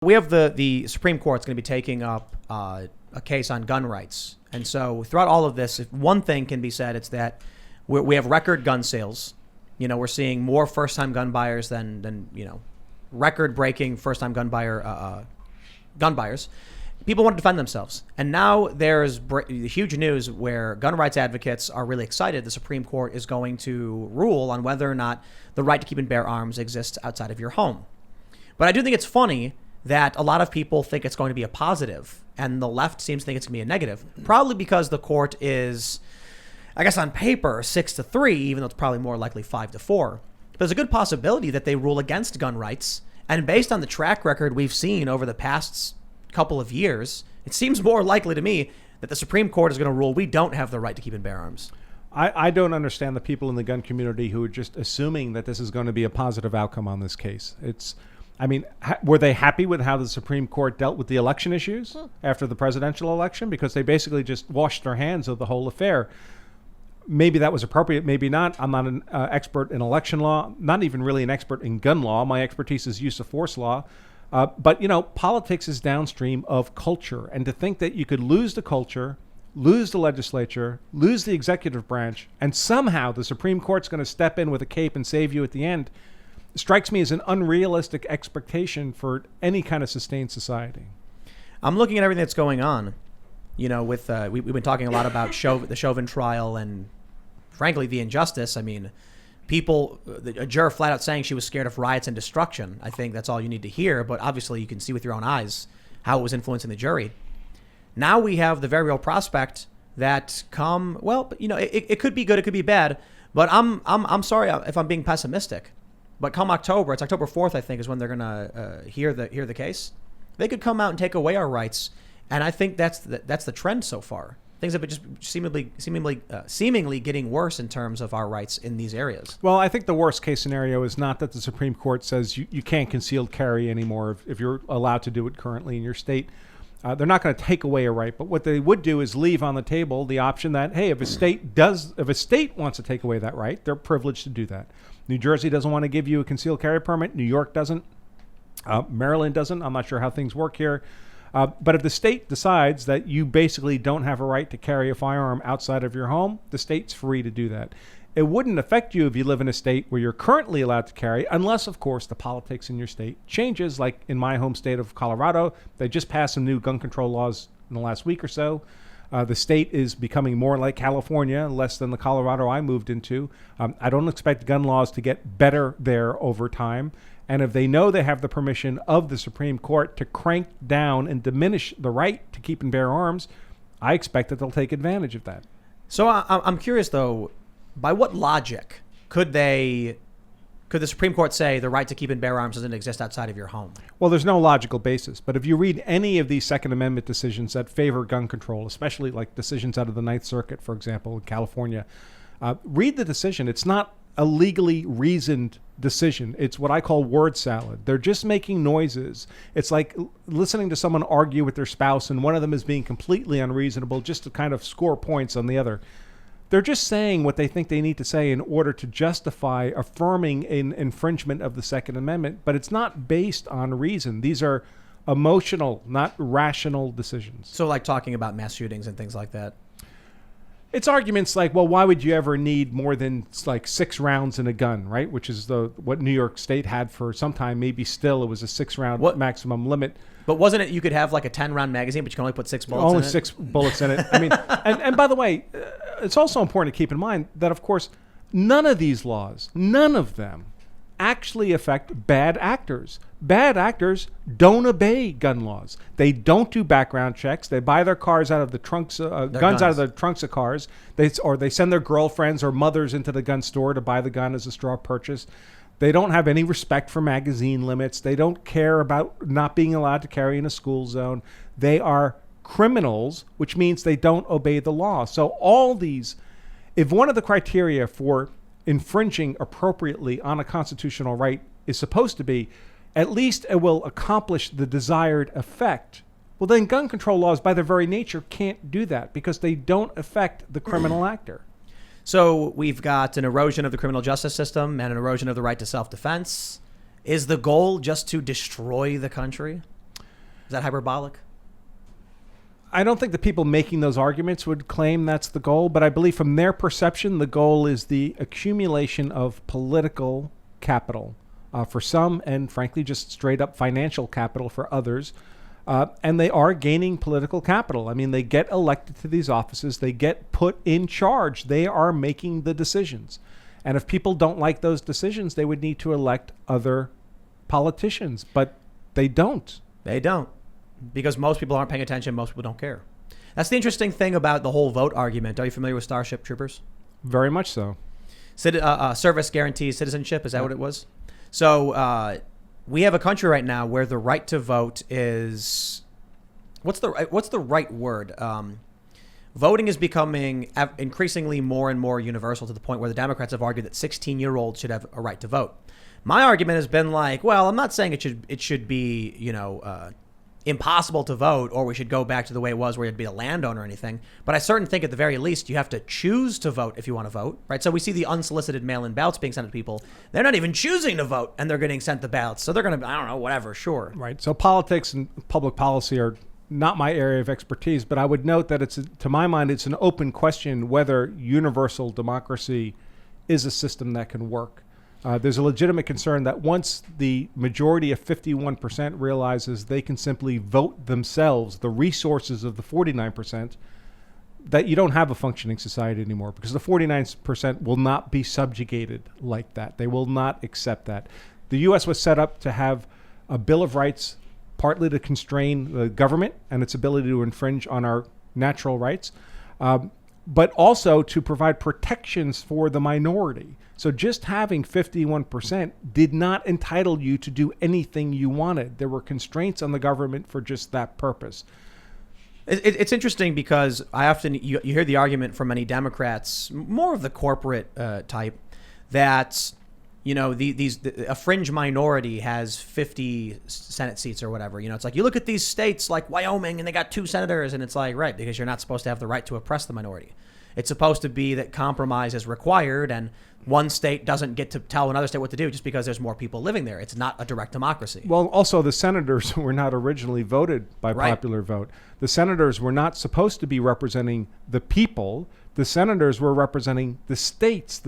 We have the Supreme Court's going to be taking up a case on gun rights. And so throughout all of this, if one thing can be said, it's that we have record gun sales. We're seeing more first-time gun buyers than record-breaking first-time gun buyers. People want to defend themselves. And now there's huge news where gun rights advocates are really excited. The Supreme Court is going to rule on whether or not the right to keep and bear arms exists outside of your home. But I do think it's funny that a lot of people think it's going to be a positive, and the left seems to think it's going to be a negative, probably because the court is, I guess on paper, 6-3, even though it's probably more likely 5-4. But there's a good possibility that they rule against gun rights, and based on the track record we've seen over the past couple of years, it seems more likely to me that the Supreme Court is going to rule we don't have the right to keep and bear arms. I don't understand the people in the gun community who are just assuming that this is going to be a positive outcome on this case. Were they happy with how the Supreme Court dealt with the election issues after the presidential election? Because they basically just washed their hands of the whole affair. Maybe that was appropriate, maybe not. I'm not an expert in election law, not even really an expert in gun law. My expertise is use of force law. But politics is downstream of culture. And to think that you could lose the culture, lose the legislature, lose the executive branch, and somehow the Supreme Court's going to step in with a cape and save you at the end strikes me as an unrealistic expectation for any kind of sustained society. I'm looking at everything that's going on, with we've been talking a lot about the Chauvin trial and, frankly, the injustice. I mean, a juror flat out saying she was scared of riots and destruction. I think that's all you need to hear, but obviously you can see with your own eyes how it was influencing the jury. Now we have the very real prospect that it could be good, it could be bad, but I'm sorry if I'm being pessimistic. But come October, it's October 4th, I think, is when they're going to hear the case. They could come out and take away our rights, and I think that's the trend so far. Things have been just seemingly getting worse in terms of our rights in these areas. Well, I think the worst case scenario is not that the Supreme Court says you can't concealed carry anymore if you're allowed to do it currently in your state. They're not going to take away a right, but what they would do is leave on the table the option that, hey, if a state wants to take away that right, they're privileged to do that. New Jersey doesn't want to give you a concealed carry permit. New York doesn't. Maryland doesn't. I'm not sure how things work here. But if the state decides that you basically don't have a right to carry a firearm outside of your home, the state's free to do that. It wouldn't affect you if you live in a state where you're currently allowed to carry, unless, of course, the politics in your state changes. Like in my home state of Colorado, they just passed some new gun control laws in the last week or so. The state is becoming more like California, less than the Colorado I moved into. I don't expect gun laws to get better there over time. And if they know they have the permission of the Supreme Court to crank down and diminish the right to keep and bear arms, I expect that they'll take advantage of that. So I'm curious, though, by what logic could the Supreme Court say the right to keep and bear arms doesn't exist outside of your home? Well, there's no logical basis. But if you read any of these Second Amendment decisions that favor gun control, especially like decisions out of the Ninth Circuit, for example, in California, read the decision. It's not a legally reasoned decision. It's what I call word salad. They're just making noises. It's like listening to someone argue with their spouse and one of them is being completely unreasonable just to kind of score points on the other. They're just saying what they think they need to say in order to justify affirming an infringement of the Second Amendment, but it's not based on reason. These are emotional, not rational decisions. So like talking about mass shootings and things like that? It's arguments like, well, why would you ever need more than like 6 rounds in a gun, right? Which is what New York State had for some time. Maybe still it was a 6-round maximum limit. But wasn't it you could have like a 10-round magazine, but you can only put 6 bullets in it? Only 6 bullets in it. I mean, and by the way, it's also important to keep in mind that, of course, none of these laws, none of them actually affect bad actors. Bad actors don't obey gun laws. They don't do background checks. They buy their cars out of the trunks, guns out of the trunks of cars. They send their girlfriends or mothers into the gun store to buy the gun as a straw purchase. They don't have any respect for magazine limits. They don't care about not being allowed to carry in a school zone. They are criminals, which means they don't obey the law. So all these, if one of the criteria for infringing appropriately on a constitutional right is supposed to be, at least it will accomplish the desired effect, well, then gun control laws by their very nature can't do that because they don't affect the criminal actor. So we've got an erosion of the criminal justice system and an erosion of the right to self-defense. Is the goal just to destroy the country? Is that hyperbolic? I don't think the people making those arguments would claim that's the goal, but I believe from their perception, the goal is the accumulation of political capital for some, and frankly, just straight up financial capital for others. And they are gaining political capital. I mean, they get elected to these offices. They get put in charge. They are making the decisions. And if people don't like those decisions, they would need to elect other politicians. But they don't. They don't. Because most people aren't paying attention. Most people don't care. That's the interesting thing about the whole vote argument. Are you familiar with Starship Troopers? Very much so. Service guarantees citizenship. Is that what it was? So we have a country right now where the right to vote is... What's the right word? Voting is becoming increasingly more and more universal to the point where the Democrats have argued that 16-year-olds should have a right to vote. My argument has been like, well, I'm not saying it should be, impossible to vote, or we should go back to the way it was where you'd be a landowner or anything. But I certainly think at the very least you have to choose to vote if you want to vote, right? So we see the unsolicited mail-in ballots being sent to people. They're not even choosing to vote, and they're getting sent the ballots. So they're going to, I don't know, whatever, sure. Right. So politics and public policy are not my area of expertise, but I would note that to my mind, it's an open question whether universal democracy is a system that can work. There's a legitimate concern that once the majority of 51% realizes they can simply vote themselves, the resources of the 49%, that you don't have a functioning society anymore, because the 49% will not be subjugated like that. They will not accept that. The U.S. was set up to have a Bill of Rights, partly to constrain the government and its ability to infringe on our natural rights, but also to provide protections for the minority. So just having 51% did not entitle you to do anything you wanted. There were constraints on the government for just that purpose. It's interesting because I often you hear the argument from many Democrats, more of the corporate type, that a fringe minority has 50 Senate seats or whatever. It's like you look at these states like Wyoming and they got 2 senators, and it's like, right, because you're not supposed to have the right to oppress the minority. It's supposed to be that compromise is required, and one state doesn't get to tell another state what to do just because there's more people living there. It's not a direct democracy. Well, also the senators were not originally voted by popular vote. The senators were not supposed to be representing the people. The senators were representing the states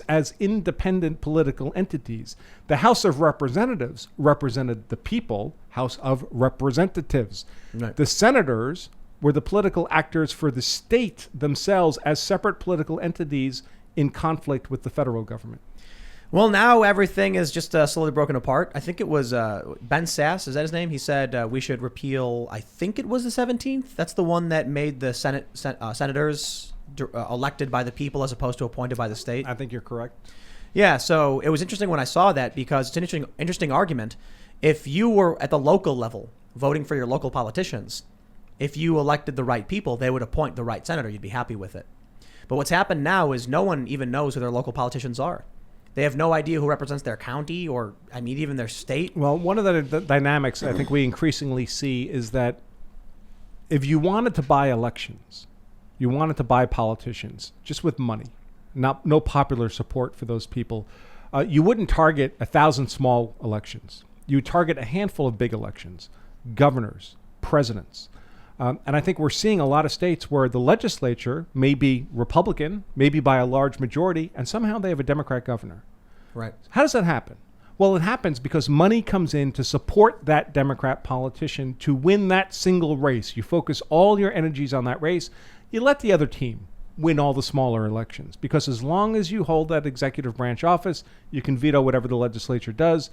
as independent political entities. The House of Representatives represented the people, House of Representatives. Right. The senators were the political actors for the state themselves as separate political entities in conflict with the federal government. Well, now everything is just slowly broken apart. I think it was Ben Sass, is that his name? He said we should repeal, I think it was the 17th. That's the one that made the senators elected by the people as opposed to appointed by the state. I think you're correct. Yeah, so it was interesting when I saw that because it's an interesting argument. If you were at the local level voting for your local politicians, if you elected the right people, they would appoint the right senator. You'd be happy with it. But what's happened now is no one even knows who their local politicians are. They have no idea who represents their county or, even their state. Well, one of the dynamics I think we increasingly see is that if you wanted to buy elections, you wanted to buy politicians just with money, no popular support for those people, you wouldn't target 1,000 small elections. You would target a handful of big elections, governors, presidents. And I think we're seeing a lot of states where the legislature may be Republican, maybe by a large majority, and somehow they have a Democrat governor. Right. How does that happen? Well, it happens because money comes in to support that Democrat politician to win that single race. You focus all your energies on that race. You let the other team win all the smaller elections, because as long as you hold that executive branch office, you can veto whatever the legislature does,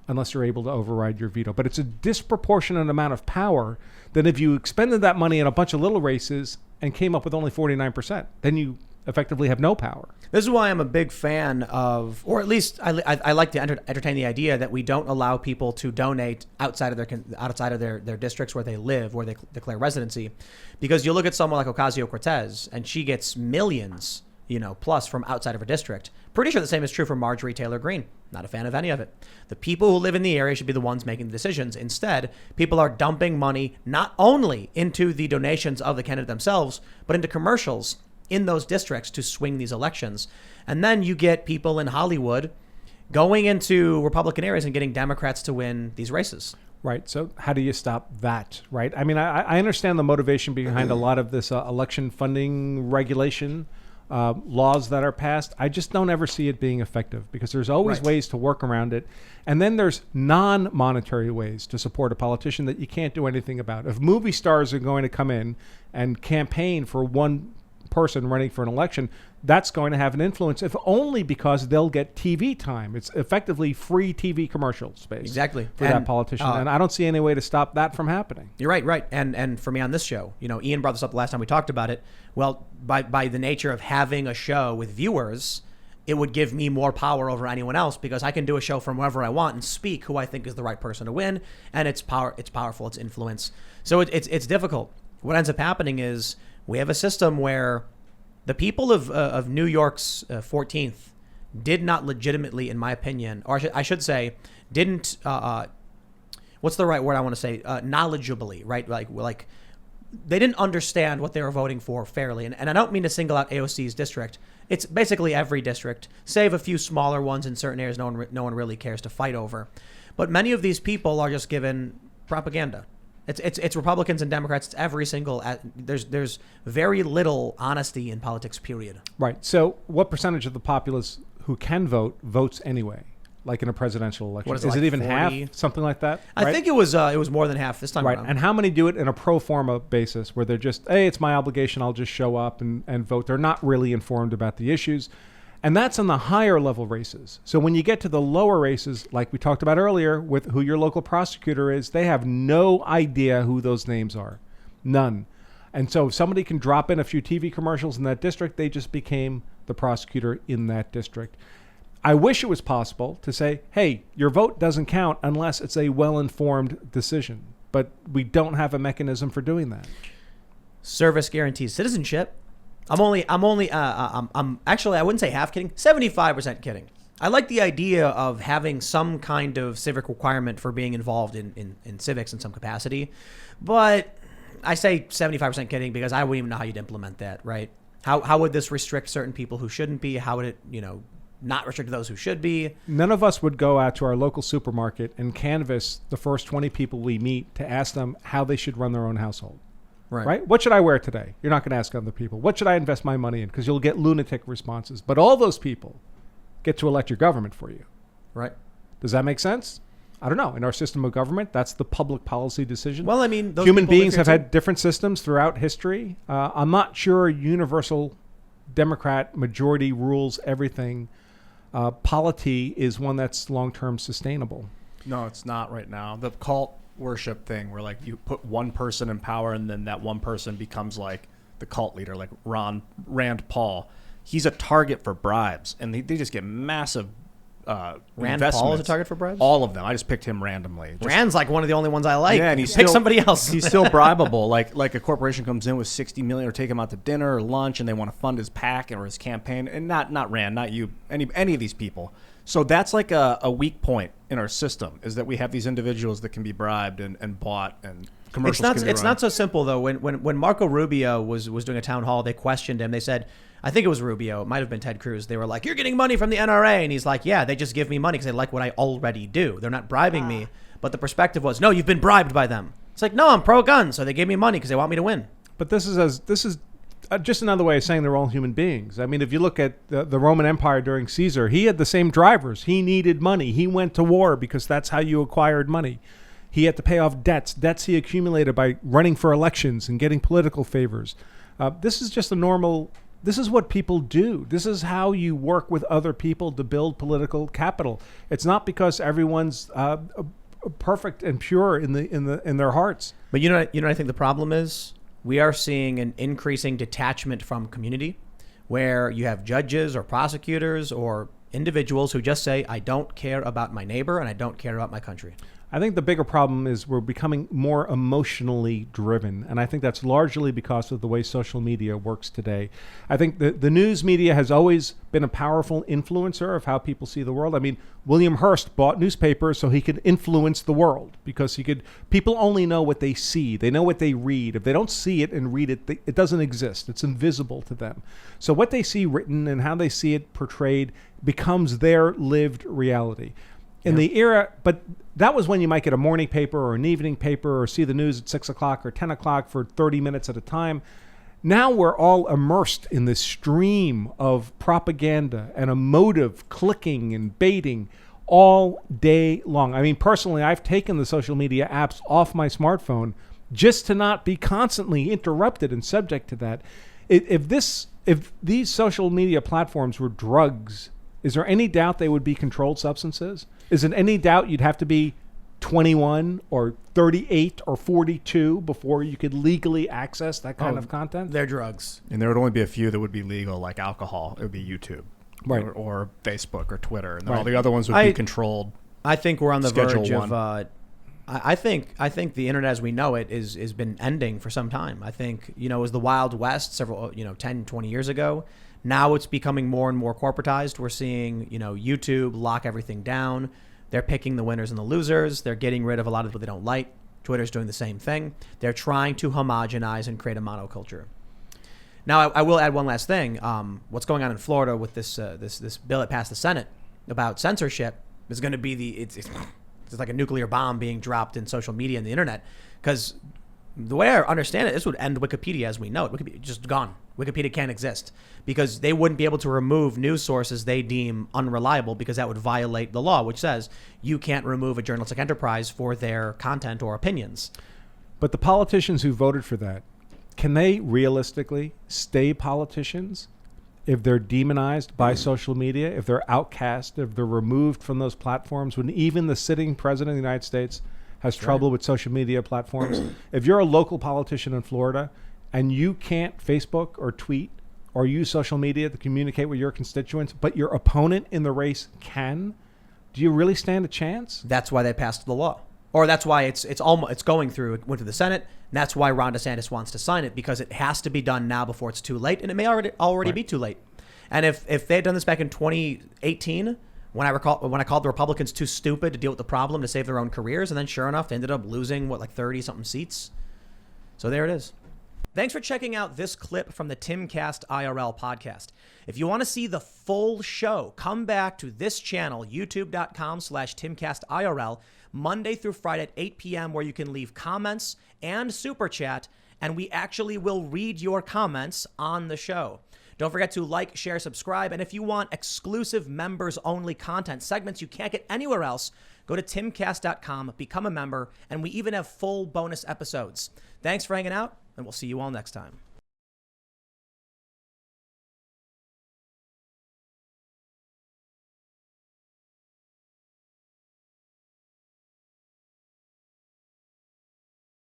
unless you're able to override your veto. But it's a disproportionate amount of power that if you expended that money in a bunch of little races and came up with only 49%, then you effectively have no power. This is why I'm a big fan of, or at least I like to entertain the idea that we don't allow people to donate outside of their districts where they live, where they declare residency. Because you look at someone like Ocasio-Cortez, and she gets millions plus from outside of her district. Pretty sure the same is true for Marjorie Taylor Greene. Not a fan of any of it. The people who live in the area should be the ones making the decisions. Instead, people are dumping money not only into the donations of the candidate themselves, but into commercials in those districts to swing these elections. And then you get people in Hollywood going into Republican areas and getting Democrats to win these races. Right. So how do you stop that? Right. I mean, I understand the motivation behind a lot of this election funding regulation laws that are passed. I just don't ever see it being effective because there's always ways to work around it. And then there's non-monetary ways to support a politician that you can't do anything about. If movie stars are going to come in and campaign for one person running for an election, that's going to have an influence, if only because they'll get TV time. It's effectively free TV commercial space. Exactly. For that politician. And I don't see any way to stop that from happening. You're right. And for me on this show, Ian brought this up the last time we talked about it. Well, by the nature of having a show with viewers, it would give me more power over anyone else because I can do a show from wherever I want and speak who I think is the right person to win. And it's powerful, it's influence. So it's difficult. What ends up happening is we have a system where the people of New York's 14th did not legitimately, in my opinion, or I should say, didn't, what's the right word I want to say? Knowledgeably, right? Like they didn't understand what they were voting for fairly. And I don't mean to single out AOC's district. It's basically every district, save a few smaller ones in certain areas no one really cares to fight over. But many of these people are just given propaganda. It's Republicans and Democrats. It's every single. There's very little honesty in politics. Period. Right. So, what percentage of the populace who can vote votes anyway? Like in a presidential election, is it like even 40? half, something like that? I think it was more than half this time right. around. And how many do it in a pro forma basis, where they're just, hey, it's my obligation, I'll just show up and vote. They're not really informed about the issues. And that's in the higher level races. So when you get to the lower races, like we talked about earlier with who your local prosecutor is, they have no idea who those names are. None. And so if somebody can drop in a few TV commercials in that district, they just became the prosecutor in that district. I wish it was possible to say, hey, your vote doesn't count unless it's a well-informed decision. But we don't have a mechanism for doing that. Service guarantees citizenship. I'm actually, I wouldn't say half kidding, 75% kidding. I like the idea of having some kind of civic requirement for being involved in civics in some capacity. But I say 75% kidding because I wouldn't even know how you'd implement that, right? How would this restrict certain people who shouldn't be? How would it, not restrict those who should be? None of us would go out to our local supermarket and canvass the first 20 people we meet to ask them how they should run their own household. Right? What should I wear today? You're not going to ask other people. What should I invest my money in? Because you'll get lunatic responses. But all those people get to elect your government for you. Right. Does that make sense? I don't know. In our system of government, that's the public policy decision. Well, I mean, those human beings have had different systems throughout history. I'm not sure universal Democrat majority rules everything. Polity is one that's long-term sustainable. No, it's not right now. The cult worship thing where like you put one person in power and then that one person becomes like the cult leader, like Rand Paul. He's a target for bribes and they just get massive Rand Paul is a target for bribes? All of them. I just picked him randomly. Rand's like one of the only ones I like. Yeah, and pick somebody else. He's still bribable. Like a corporation comes in with $60 million or take him out to dinner or lunch and they want to fund his PAC or his campaign. And not Rand, not you, any of these people. So that's like a weak point in our system is that we have these individuals that can be bribed and bought and commercials. It's not so simple though. When Marco Rubio was doing a town hall, they questioned him. They said, I think it was Rubio. It might have been Ted Cruz. They were like, "You're getting money from the NRA," and he's like, "Yeah, they just give me money because they like what I already do. They're not bribing me." But the perspective was, "No, you've been bribed by them." It's like, "No, I'm pro-gun, so they gave me money because they want me to win." But this is just another way of saying they're all human beings. I mean, if you look at the Roman Empire during Caesar, he had the same drivers. He needed money. He went to war because that's how you acquired money. He had to pay off debts he accumulated by running for elections and getting political favors. This is just a normal. This is what people do. This is how you work with other people to build political capital. It's not because everyone's perfect and pure in their hearts. But you know what I think the problem is? We are seeing an increasing detachment from community where you have judges or prosecutors or individuals who just say, I don't care about my neighbor and I don't care about my country. I think the bigger problem is we're becoming more emotionally driven. And I think that's largely because of the way social media works today. I think the news media has always been a powerful influencer of how people see the world. I mean, William Hearst bought newspapers so he could influence the world because people only know what they see. They know what they read. If they don't see it and read it, it doesn't exist. It's invisible to them. So what they see written and how they see it portrayed becomes their lived reality. In the era, but that was when you might get a morning paper or an evening paper or see the news at 6 o'clock or 10 o'clock for 30 minutes at a time. Now we're all immersed in this stream of propaganda and emotive clicking and baiting all day long. I mean, personally, I've taken the social media apps off my smartphone just to not be constantly interrupted and subject to that. If these social media platforms were drugs, is there any doubt they would be controlled substances? Is it any doubt you'd have to be 21 or 38 or 42 before you could legally access that kind of content? They're drugs. And there would only be a few that would be legal, like alcohol. It would be YouTube, Right. or Facebook or Twitter, and then Right. all the other ones would be controlled. I think we're on the Schedule verge one. of. I think the internet as we know it is been ending for some time. I think it was the Wild West several 10, 20 years ago. Now it's becoming more and more corporatized. We're seeing YouTube lock everything down. They're picking the winners and the losers. They're getting rid of a lot of people they don't like. Twitter's doing the same thing. They're trying to homogenize and create a monoculture. Now, I will add one last thing. What's going on in Florida with this bill that passed the Senate about censorship is going to be it's like a nuclear bomb being dropped in social media and the internet. Because the way I understand it, this would end Wikipedia as we know it. Wikipedia just gone. Wikipedia can't exist because they wouldn't be able to remove news sources they deem unreliable because that would violate the law, which says you can't remove a journalistic enterprise for their content or opinions. But the politicians who voted for that, can they realistically stay politicians if they're demonized by social media, if they're outcast, if they're removed from those platforms, when even the sitting president of the United States has trouble with social media platforms? If you're a local politician in Florida and you can't Facebook or tweet or use social media to communicate with your constituents, but your opponent in the race can, do you really stand a chance? That's why they passed the law. Or that's why it's going through. It went to the Senate. And that's why Ron DeSantis wants to sign it, because it has to be done now before it's too late, and it may already be too late. And if they had done this back in 2018, when I called the Republicans too stupid to deal with the problem to save their own careers, and then sure enough, they ended up losing 30 something seats. So there it is. Thanks for checking out this clip from the Timcast IRL podcast. If you want to see the full show, come back to this channel, youtube.com/TimcastIRL, Monday through Friday at 8 p.m., where you can leave comments and super chat, and we actually will read your comments on the show. Don't forget to like, share, subscribe, and if you want exclusive members-only content, segments you can't get anywhere else, go to timcast.com, become a member, and we even have full bonus episodes. Thanks for hanging out, and we'll see you all next time.